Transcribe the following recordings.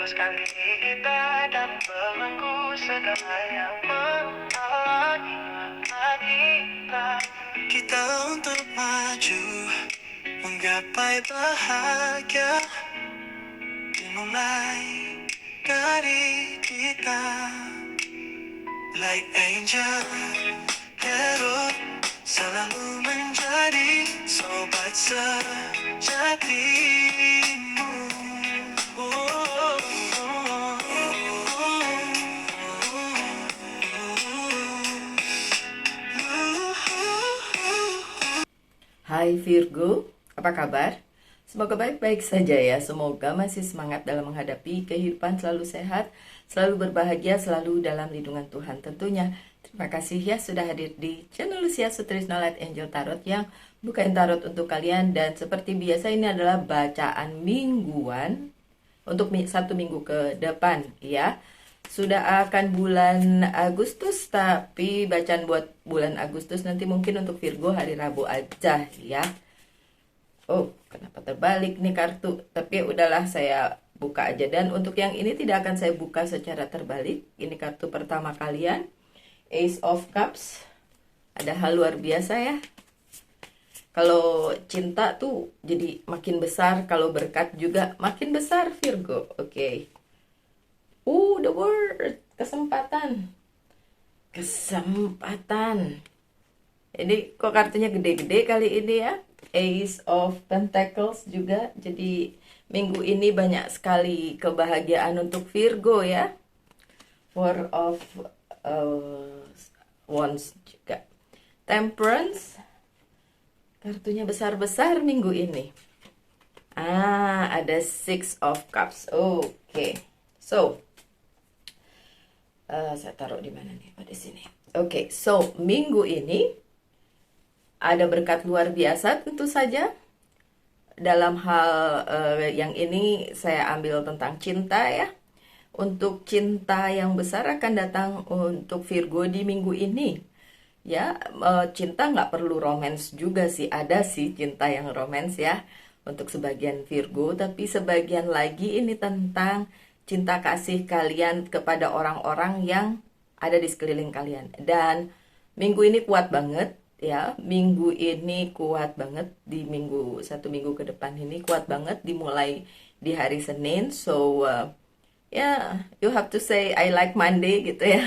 Lepaskan kita dan belenggu segala yang menghalangi kita. Kita untuk maju, menggapai bahagia, dimulai dari kita. Like angel, hero, selalu menjadi sobat sejatimu. Hai Virgo, apa kabar? Semoga baik-baik saja ya. Semoga masih semangat dalam menghadapi kehidupan, selalu sehat, selalu berbahagia, selalu dalam lindungan Tuhan tentunya. Terima kasih ya sudah hadir di channel Lucia Sutrisno Light Angel Tarot yang bukain tarot untuk kalian. Dan seperti biasa ini adalah bacaan mingguan untuk satu minggu ke depan ya. Sudah akan bulan Agustus, tapi bacaan buat bulan Agustus nanti mungkin untuk Virgo hari Rabu aja ya. Oh, kenapa terbalik nih kartu? Tapi udahlah, saya buka aja. Dan untuk yang ini tidak akan saya buka secara terbalik. Ini kartu pertama kalian, Ace of Cups. Ada hal luar biasa ya. Kalau cinta tuh jadi makin besar, kalau berkat juga makin besar Virgo. Oke. The word, kesempatan. Kesempatan. Ini kok kartunya gede-gede kali ini ya. Ace of Pentacles juga. Jadi minggu ini banyak sekali kebahagiaan untuk Virgo ya. Four of Wands juga. Temperance. Kartunya besar-besar minggu ini. Ada Six of Cups. Oke. So, saya taruh di mana nih? Di sini. Oke, so minggu ini ada berkat luar biasa tentu saja. Dalam hal yang ini saya ambil tentang cinta ya. Untuk cinta yang besar akan datang untuk Virgo di minggu ini. Ya, cinta nggak perlu romance juga sih. Ada sih cinta yang romance ya untuk sebagian Virgo. Tapi sebagian lagi ini tentang cinta kasih kalian kepada orang-orang yang ada di sekeliling kalian. Dan minggu ini kuat banget ya. Minggu ini kuat banget. Di satu minggu ke depan ini kuat banget. Dimulai di hari Senin. So you have to say I like Monday gitu ya.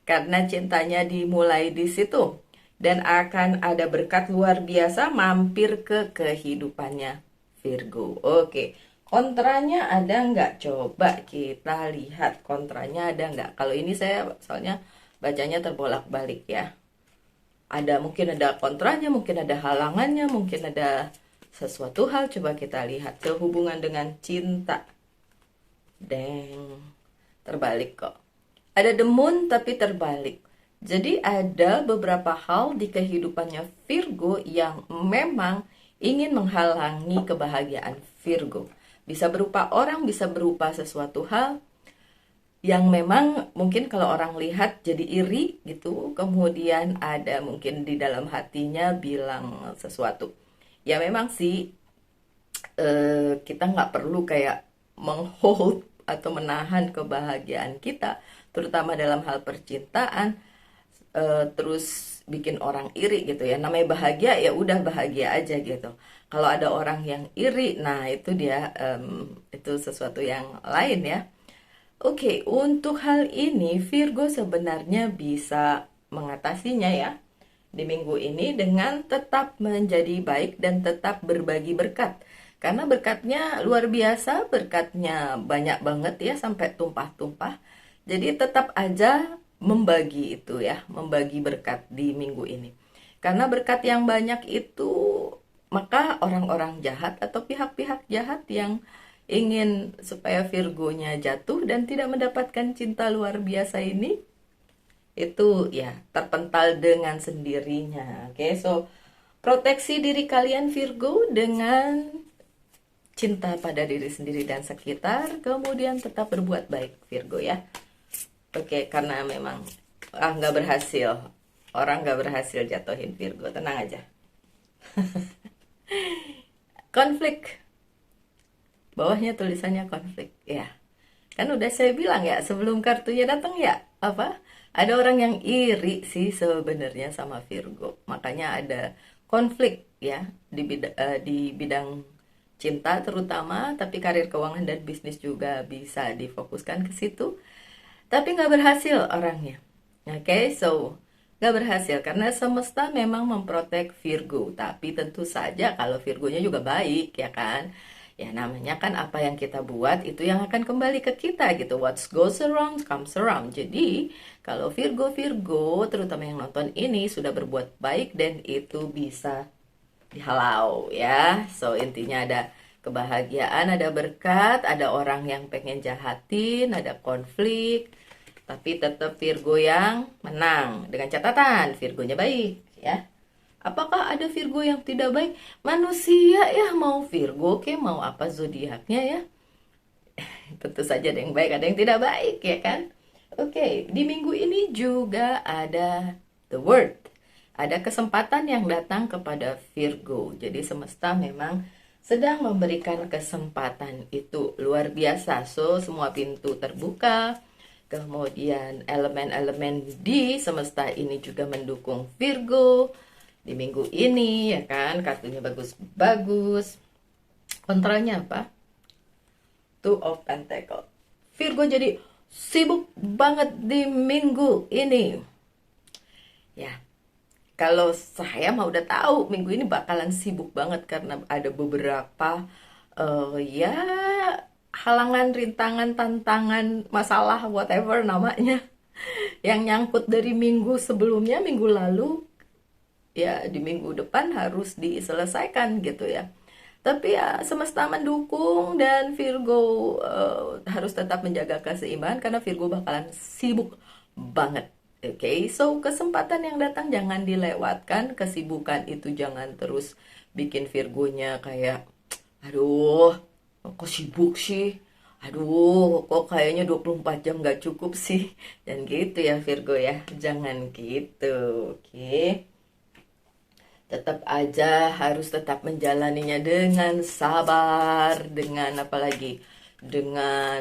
Karena cintanya dimulai di situ. Dan akan ada berkat luar biasa mampir ke kehidupannya Virgo. Oke. Kontranya ada nggak? Coba kita lihat kontranya ada nggak. Kalau ini saya soalnya bacanya terbolak-balik ya. Mungkin ada kontranya, mungkin ada halangannya, mungkin ada sesuatu hal. Coba kita lihat sehubungan dengan cinta. Terbalik kok. Ada the moon tapi terbalik. Jadi ada beberapa hal di kehidupannya Virgo yang memang ingin menghalangi kebahagiaan Virgo. Bisa berupa orang, bisa berupa sesuatu hal yang memang mungkin kalau orang lihat jadi iri gitu. Kemudian ada mungkin di dalam hatinya bilang sesuatu. Ya memang sih kita nggak perlu kayak menghold atau menahan kebahagiaan kita. Terutama dalam hal percintaan. Terus bikin orang iri gitu ya. Namanya bahagia ya udah bahagia aja gitu. Kalau ada orang yang iri, nah itu dia itu sesuatu yang lain ya. Oke, untuk hal ini Virgo sebenarnya bisa mengatasinya ya di minggu ini dengan tetap menjadi baik dan tetap berbagi berkat. Karena berkatnya luar biasa, berkatnya banyak banget ya sampai tumpah-tumpah. Jadi tetap aja membagi itu ya, membagi berkat di minggu ini. Karena berkat yang banyak itu, maka orang-orang jahat atau pihak-pihak jahat yang ingin supaya Virgonya jatuh dan tidak mendapatkan cinta luar biasa ini, itu ya terpental dengan sendirinya. Oke, so proteksi diri kalian Virgo dengan cinta pada diri sendiri dan sekitar, kemudian tetap berbuat baik Virgo ya. Oke, karena memang nggak berhasil, orang nggak berhasil jatuhin Virgo, tenang aja. Konflik, bawahnya tulisannya konflik ya. Kan udah saya bilang ya sebelum kartunya datang ya, apa? Ada orang yang iri sih sebenarnya sama Virgo. Makanya ada konflik ya di bidang cinta terutama, tapi karir keuangan dan bisnis juga bisa difokuskan ke situ. Tapi nggak berhasil orangnya. Oke, so nggak berhasil karena semesta memang memprotek Virgo. Tapi tentu saja kalau Virgonya juga baik ya kan. Ya namanya kan apa yang kita buat itu yang akan kembali ke kita gitu. What goes around comes around. Jadi kalau Virgo terutama yang nonton ini sudah berbuat baik dan itu bisa dihalau ya. So intinya ada kebahagiaan, ada berkat, ada orang yang pengen jahatin, ada konflik, tapi tetap Virgo yang menang dengan catatan Virgonya baik ya. Apakah ada Virgo yang tidak baik? Manusia ya, mau Virgo ke mau apa zodiaknya ya. Tentu saja ada yang baik, ada yang tidak baik ya kan. Oke, di minggu ini juga ada the word. Ada kesempatan yang datang kepada Virgo. Jadi semesta memang sedang memberikan kesempatan itu luar biasa. So, semua pintu terbuka. Kemudian elemen-elemen di semesta ini juga mendukung Virgo di minggu ini ya kan, kartunya bagus-bagus. Kontranya apa? Two of Pentacle. Virgo jadi sibuk banget di minggu ini. Ya, kalau saya mah udah tahu minggu ini bakalan sibuk banget karena ada beberapa ya halangan, rintangan, tantangan, masalah, whatever namanya yang nyangkut dari minggu sebelumnya, minggu lalu ya di minggu depan harus diselesaikan gitu ya. Tapi ya semesta mendukung dan Virgo harus tetap menjaga keseimbangan karena Virgo bakalan sibuk banget. Oke, so kesempatan yang datang jangan dilewatkan, kesibukan itu jangan terus bikin Virgonya kayak aduh, kok sibuk sih? Aduh, kok kayaknya 24 jam gak cukup sih? Dan gitu ya Virgo ya, jangan gitu, oke? Tetap aja harus tetap menjalaninya dengan sabar, dengan apalagi dengan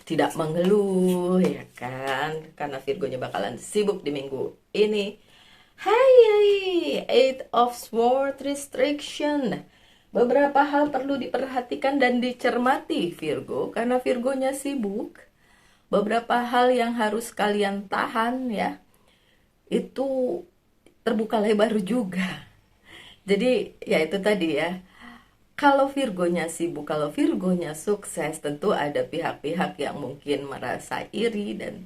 tidak mengeluh ya kan, karena Virgonya bakalan sibuk di minggu ini. Hai, Eight of Swords restriction. Beberapa hal perlu diperhatikan dan dicermati Virgo karena Virgonya sibuk. Beberapa hal yang harus kalian tahan ya. Itu terbuka lebar juga. Jadi ya itu tadi ya. Kalau Virgonya sibuk, kalau Virgonya sukses, tentu ada pihak-pihak yang mungkin merasa iri dan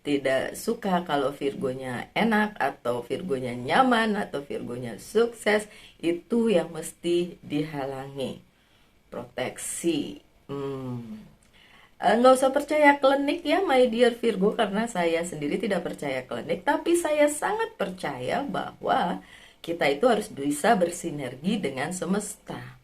tidak suka kalau Virgonya enak atau Virgonya nyaman atau Virgonya sukses. Itu yang mesti dihalangi. Proteksi. Nggak usah percaya klinik ya my dear Virgo, karena saya sendiri tidak percaya klinik, tapi saya sangat percaya bahwa kita itu harus bisa bersinergi dengan semesta.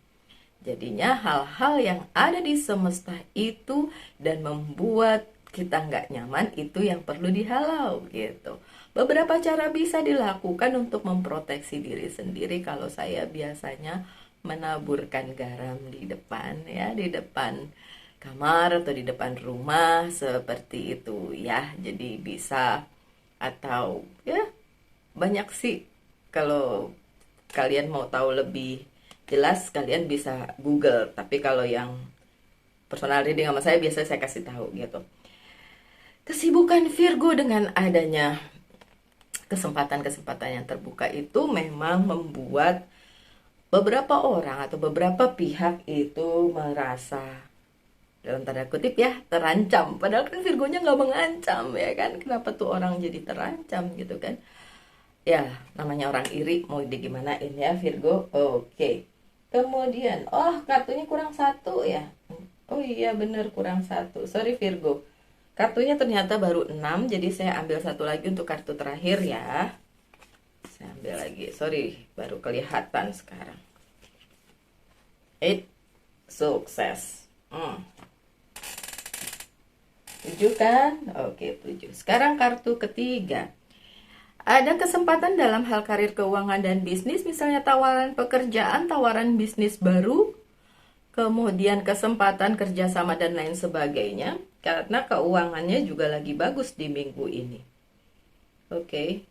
Jadinya hal-hal yang ada di semesta itu dan membuat kita nggak nyaman itu yang perlu dihalau gitu. Beberapa cara bisa dilakukan untuk memproteksi diri sendiri. Kalau saya biasanya menaburkan garam di depan ya, di depan kamar atau di depan rumah seperti itu ya. Jadi bisa, atau ya banyak sih. Kalau kalian mau tahu lebih jelas kalian bisa Google, tapi kalau yang personal reading sama saya biasanya saya kasih tahu gitu. Kesibukan Virgo dengan adanya kesempatan-kesempatan yang terbuka itu memang membuat beberapa orang atau beberapa pihak itu merasa dalam tanda kutip ya terancam, padahal kan Virgonya nggak mengancam ya kan. Kenapa tuh orang jadi terancam gitu kan ya, namanya orang iri mau digimanain ya Virgo. Oke. Kemudian kartunya kurang satu ya. Oh iya bener kurang satu, sorry Virgo, kartunya ternyata baru 6, jadi saya ambil satu lagi untuk kartu terakhir ya. Saya ambil lagi, sorry baru kelihatan sekarang. 8 sukses. 7 kan? Oke, 7. Sekarang kartu ketiga. Ada kesempatan dalam hal karir keuangan dan bisnis, misalnya tawaran pekerjaan, tawaran bisnis baru, kemudian kesempatan kerjasama dan lain sebagainya, karena keuangannya juga lagi bagus di minggu ini. Oke,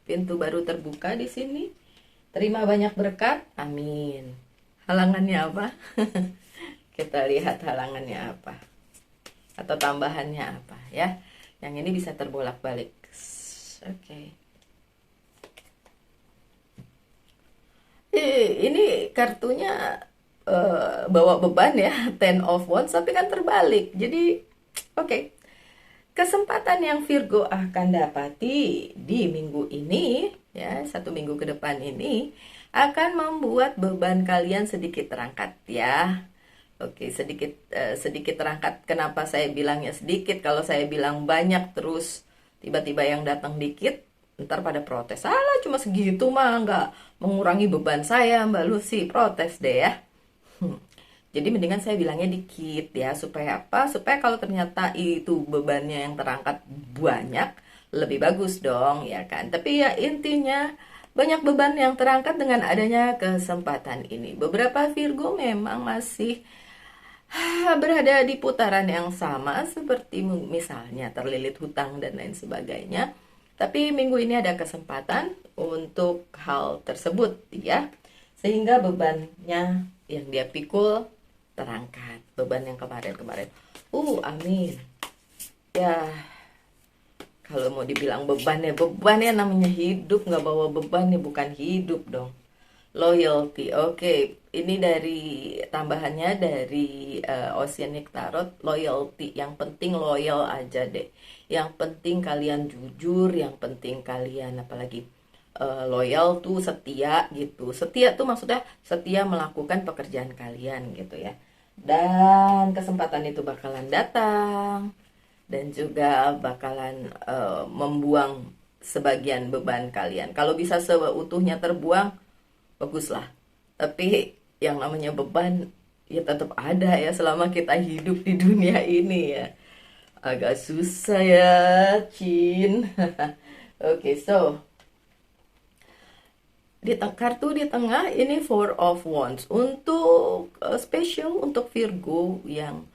pintu baru terbuka di sini. Terima banyak berkat, amin. Halangannya apa? Kita lihat halangannya apa, atau tambahannya apa ya. Yang ini bisa terbolak-balik. Oke. Ini kartunya bawa beban ya, Ten of Wands, tapi kan terbalik. Jadi, oke. Kesempatan yang Virgo akan dapati di minggu ini, ya, 1 minggu ke depan ini, akan membuat beban kalian sedikit terangkat ya. Oke, sedikit terangkat. Kenapa saya bilangnya sedikit? Kalau saya bilang banyak terus tiba-tiba yang datang dikit, ntar pada protes. Salah, cuma segitu mah nggak mengurangi beban saya, Mbak Lucy. Protes deh ya. Jadi mendingan saya bilangnya dikit ya, supaya apa? Supaya kalau ternyata itu bebannya yang terangkat banyak, lebih bagus dong ya kan. Tapi ya intinya banyak beban yang terangkat dengan adanya kesempatan ini. Beberapa Virgo memang masih berada di putaran yang sama, seperti misalnya terlilit hutang dan lain sebagainya. Tapi minggu ini ada kesempatan untuk hal tersebut ya, sehingga bebannya yang dia pikul terangkat, beban yang kemarin-kemarin. Amin. Ya, kalau mau dibilang beban ya namanya hidup, nggak bawa beban ya bukan hidup dong. Loyalty, oke. Ini dari tambahannya dari Oceanic Tarot, loyalty. Yang penting loyal aja deh. Yang penting kalian jujur, yang penting kalian apalagi loyal tuh setia gitu. Setia tuh maksudnya setia melakukan pekerjaan kalian gitu ya. Dan kesempatan itu bakalan datang dan juga bakalan membuang sebagian beban kalian. Kalau bisa seutuhnya terbuang, baguslah. Tapi yang namanya beban ya tetap ada ya selama kita hidup di dunia ini ya. Agak susah ya, Cin. Oke, so kartu di tengah ini Four of Wands untuk special untuk Virgo yang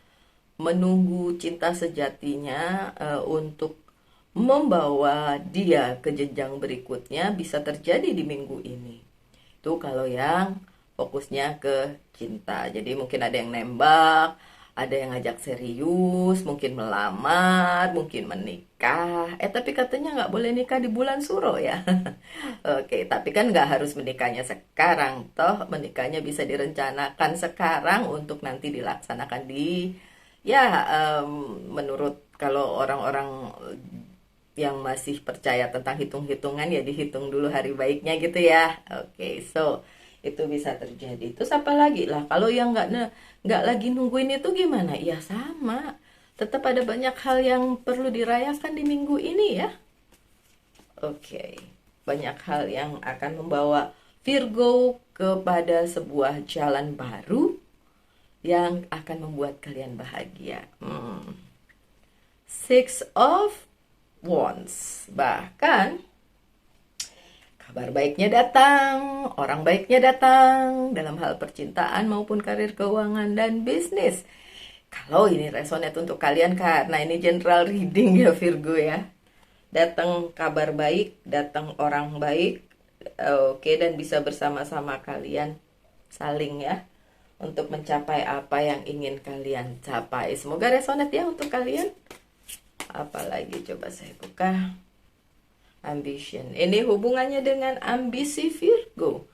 menunggu cinta sejatinya untuk membawa dia ke jenjang berikutnya, bisa terjadi di minggu ini. Itu kalau yang fokusnya ke cinta. Jadi mungkin ada yang nembak, ada yang ngajak serius, mungkin melamar, mungkin menikah. Tapi katanya nggak boleh nikah di bulan Suro ya. Oke, tapi kan nggak harus menikahnya sekarang. Toh menikahnya bisa direncanakan sekarang untuk nanti dilaksanakan di, ya menurut kalau orang-orang yang masih percaya tentang hitung-hitungan ya dihitung dulu hari baiknya gitu ya. Oke, so itu bisa terjadi. Terus apa lagi lah kalau yang nggak lagi nungguin itu gimana? Ya sama, tetap ada banyak hal yang perlu dirayakan di minggu ini ya. Oke, banyak hal yang akan membawa Virgo kepada sebuah jalan baru yang akan membuat kalian bahagia. Six of Wands, bahkan kabar baiknya datang, orang baiknya datang dalam hal percintaan maupun karir, keuangan, dan bisnis. Kalau ini resonate untuk kalian karena ini general reading ya Virgo ya. Datang kabar baik, datang orang baik, oke, dan bisa bersama-sama kalian saling ya untuk mencapai apa yang ingin kalian capai. Semoga resonate ya untuk kalian. Apalagi coba saya buka. Ambition. Ini hubungannya dengan ambisi Virgo.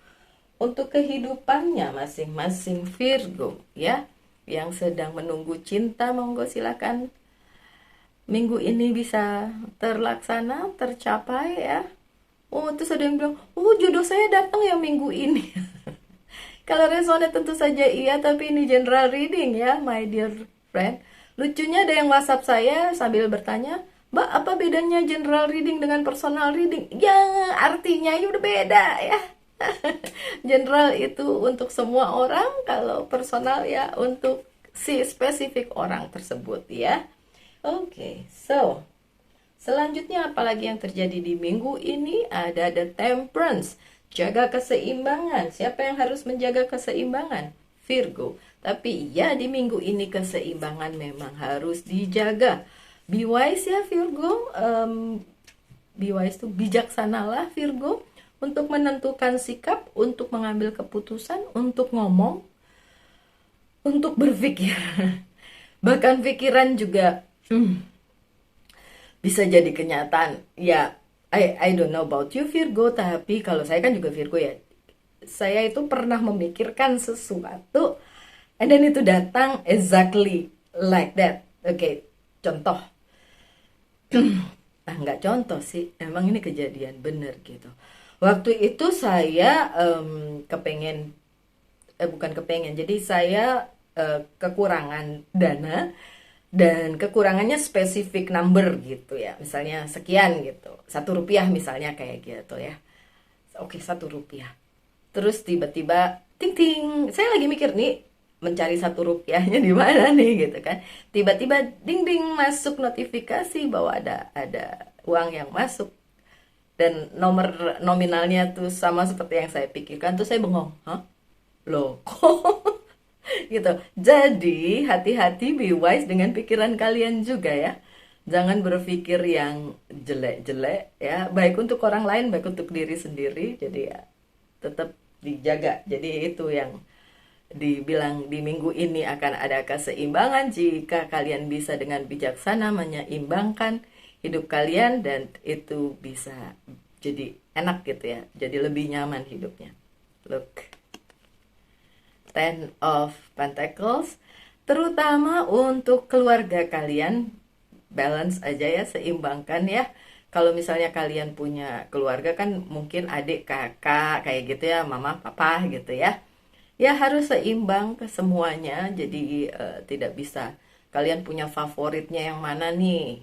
Untuk kehidupannya masing-masing Virgo ya, yang sedang menunggu cinta, monggo silakan minggu ini bisa terlaksana, tercapai ya. Terus ada yang bilang, jodoh saya datang ya minggu ini. Kalau resonate tentu saja iya, tapi ini general reading ya, my dear friend. Lucunya ada yang WhatsApp saya sambil bertanya, Mbak, apa bedanya general reading dengan personal reading? Ya, artinya ya udah beda ya. General itu untuk semua orang, kalau personal ya untuk si spesifik orang tersebut ya. Oke, so selanjutnya apalagi yang terjadi di minggu ini? Ada the temperance, jaga keseimbangan. Siapa yang harus menjaga keseimbangan? Virgo. Tapi ya di minggu ini keseimbangan memang harus dijaga. Be wise ya Virgo. Be wise tuh bijaksanalah Virgo untuk menentukan sikap, untuk mengambil keputusan, untuk ngomong, untuk berpikir. Bahkan pikiran juga bisa jadi kenyataan. Ya, I don't know about you Virgo, tapi kalau saya kan juga Virgo ya. Saya itu pernah memikirkan sesuatu, and then itu datang exactly like that. Oke, contoh. Nggak contoh sih, emang ini kejadian bener gitu. Waktu itu saya kepengen, bukan kepengen, jadi saya kekurangan dana, dan kekurangannya spesifik number gitu ya, misalnya sekian gitu, Rp1 misalnya kayak gitu ya. Oke, Rp1. Terus tiba-tiba ting ting, saya lagi mikir nih mencari Rp1-nya di mana nih gitu kan. Tiba-tiba ding ding masuk notifikasi bahwa ada uang yang masuk dan nomor nominalnya tuh sama seperti yang saya pikirkan. Tuh saya bengong, hah? Loh, kok gitu. Jadi hati-hati, be wise dengan pikiran kalian juga ya. Jangan berpikir yang jelek-jelek ya, baik untuk orang lain, baik untuk diri sendiri. Jadi ya tetap dijaga. Jadi itu yang dibilang di minggu ini akan ada keseimbangan jika kalian bisa dengan bijaksana menyeimbangkan hidup kalian, dan itu bisa jadi enak gitu ya, jadi lebih nyaman hidupnya. Look, Ten of Pentacles, terutama untuk keluarga kalian, balance aja ya, seimbangkan ya. Kalau misalnya kalian punya keluarga kan mungkin adik, kakak, kayak gitu ya, mama, papa gitu ya. Ya harus seimbang ke semuanya, jadi tidak bisa kalian punya favoritnya yang mana nih,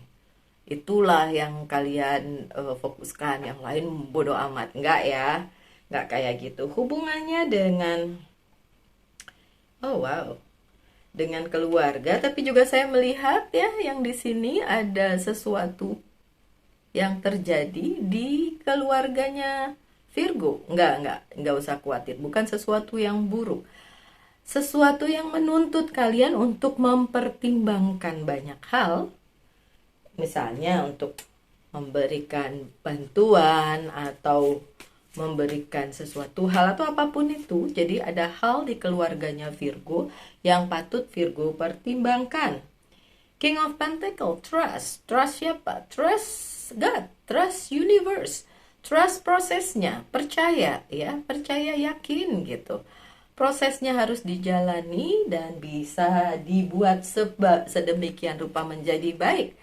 itulah yang kalian fokuskan, yang lain bodo amat. Enggak ya, enggak kayak gitu. Hubungannya dengan, oh wow, dengan keluarga, tapi juga saya melihat ya yang di sini ada sesuatu yang terjadi di keluarganya Virgo. Enggak usah khawatir, bukan sesuatu yang buruk. Sesuatu yang menuntut kalian untuk mempertimbangkan banyak hal. Misalnya untuk memberikan bantuan atau memberikan sesuatu hal atau apapun itu. Jadi ada hal di keluarganya Virgo yang patut Virgo pertimbangkan. King of Pentacles, trust. Trust siapa? Trust God, trust universe. Trust prosesnya, percaya ya, percaya, yakin gitu. Prosesnya harus dijalani dan bisa dibuat sedemikian rupa menjadi baik.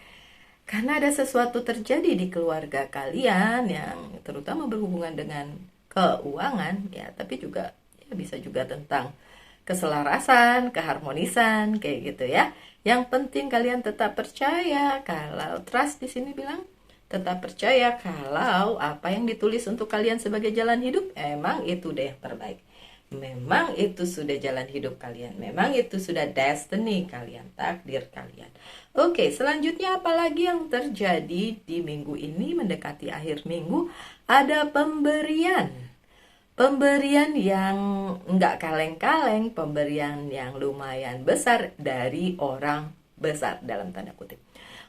Karena ada sesuatu terjadi di keluarga kalian yang terutama berhubungan dengan keuangan ya, tapi juga ya bisa juga tentang keselarasan, keharmonisan kayak gitu ya. Yang penting kalian tetap percaya. Kalau trust di sini bilang tetap percaya kalau apa yang ditulis untuk kalian sebagai jalan hidup, emang itu deh yang terbaik. Memang itu sudah jalan hidup kalian. Memang itu sudah destiny kalian, takdir kalian. Oke, selanjutnya apalagi yang terjadi di minggu ini mendekati akhir minggu? Ada pemberian. Pemberian yang nggak kaleng-kaleng, pemberian yang lumayan besar dari orang besar dalam tanda kutip.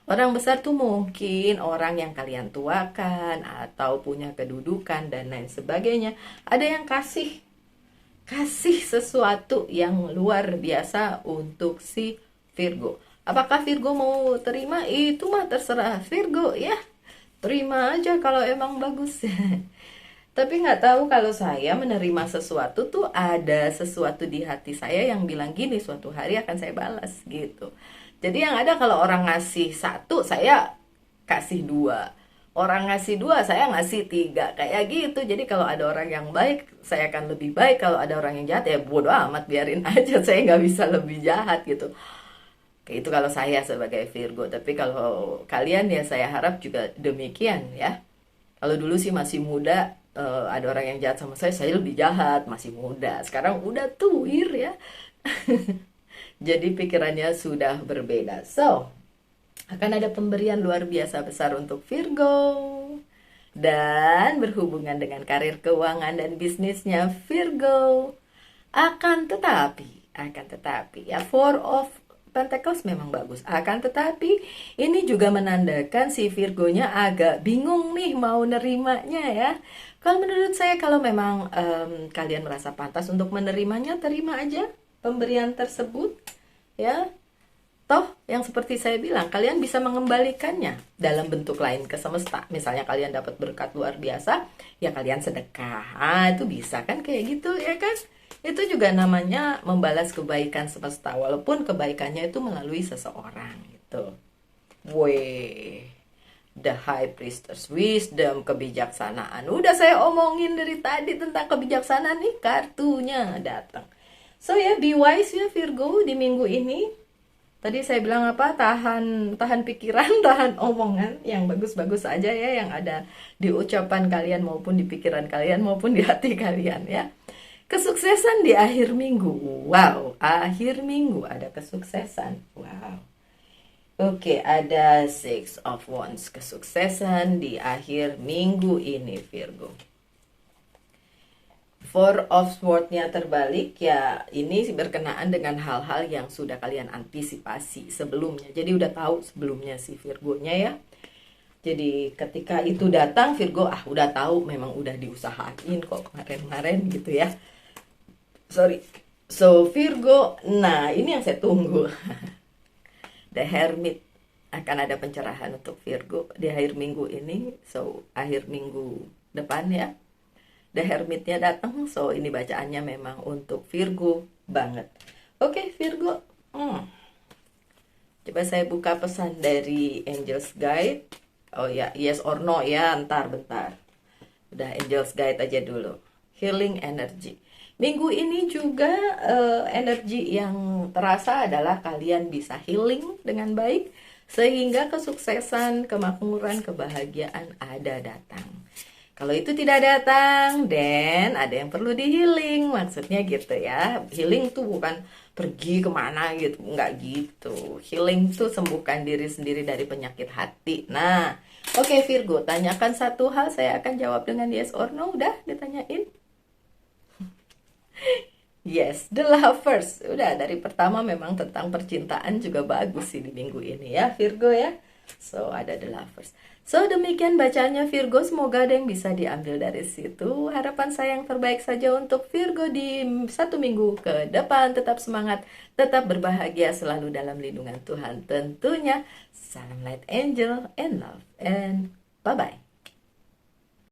Orang besar tuh mungkin orang yang kalian tuakan atau punya kedudukan dan lain sebagainya. Ada yang kasih sesuatu yang luar biasa untuk si Virgo. Apakah Virgo mau terima? Itu mah terserah Virgo ya. Terima aja kalau emang bagus. Tapi nggak tahu, kalau saya menerima sesuatu tuh ada sesuatu di hati saya yang bilang gini, suatu hari akan saya balas gitu. Jadi yang ada kalau orang ngasih 1, saya kasih 2. Orang ngasih 2, saya ngasih 3. Kayak gitu. Jadi kalau ada orang yang baik, saya akan lebih baik. Kalau ada orang yang jahat, ya bodo amat, biarin aja. Saya nggak bisa lebih jahat gitu. Kayak itu kalau saya sebagai Virgo. Tapi kalau kalian ya saya harap juga demikian ya. Kalau dulu sih masih muda, ada orang yang jahat sama saya lebih jahat. Masih muda. Sekarang udah tuir ya. Jadi pikirannya sudah berbeda. So, akan ada pemberian luar biasa besar untuk Virgo. Dan berhubungan dengan karir, keuangan, dan bisnisnya Virgo. Akan tetapi, Akan tetapi ya, Four of Pentacles memang bagus. Akan tetapi ini juga menandakan si Virgonya agak bingung nih mau nerimanya ya. Kalau menurut saya, kalau memang kalian merasa pantas untuk menerimanya, terima aja pemberian tersebut ya. Toh, yang seperti saya bilang, kalian bisa mengembalikannya dalam bentuk lain ke semesta. Misalnya kalian dapat berkat luar biasa, ya kalian sedekah. Ah, itu bisa kan kayak gitu ya kan? Itu juga namanya membalas kebaikan semesta, walaupun kebaikannya itu melalui seseorang gitu. Weh, the High Priestess, wisdom, kebijaksanaan. Udah saya omongin dari tadi tentang kebijaksanaan nih, kartunya datang. So ya, be wise ya Virgo di minggu ini. Tadi saya bilang apa? Tahan pikiran, tahan omongan yang bagus-bagus aja ya, yang ada di ucapan kalian maupun di pikiran kalian maupun di hati kalian ya. Kesuksesan di akhir minggu. Wow, akhir minggu ada kesuksesan. Wow. Oke, ada Six of Wands, kesuksesan di akhir minggu ini Virgo. Four of Swords-nya terbalik ya, ini berkenaan dengan hal-hal yang sudah kalian antisipasi sebelumnya. Jadi udah tahu sebelumnya si Virgonya ya. Jadi ketika itu datang, Virgo udah tahu, memang udah diusahain kok kemarin-kemarin gitu ya. Sorry. So Virgo, nah ini yang saya tunggu. The Hermit, akan ada pencerahan untuk Virgo di akhir minggu ini. So akhir minggu depan ya. The Hermitnya datang, so ini bacaannya memang untuk Virgo banget. Oke, Virgo. Coba saya buka pesan dari Angel's Guide. Oh ya, yes or no ya, bentar. Udah Angel's Guide aja dulu. Healing energy. Minggu ini juga energi yang terasa adalah kalian bisa healing dengan baik, sehingga kesuksesan, kemakmuran, kebahagiaan ada datang. Kalau itu tidak datang, dan ada yang perlu di healing, maksudnya gitu ya. Healing tuh bukan pergi kemana gitu, nggak gitu. Healing tuh sembuhkan diri sendiri dari penyakit hati. Nah, oke Virgo, tanyakan satu hal, saya akan jawab dengan yes or no. Udah ditanyain? Yes, The Lovers. Udah dari pertama memang tentang percintaan juga bagus sih di minggu ini ya Virgo ya. So ada The Lovers. So demikian bacaannya Virgo, semoga ada yang bisa diambil dari situ. Harapan saya yang terbaik saja untuk Virgo di satu minggu ke depan. Tetap semangat, tetap berbahagia, selalu dalam lindungan Tuhan tentunya. Salam Light Angel and Love, and bye-bye.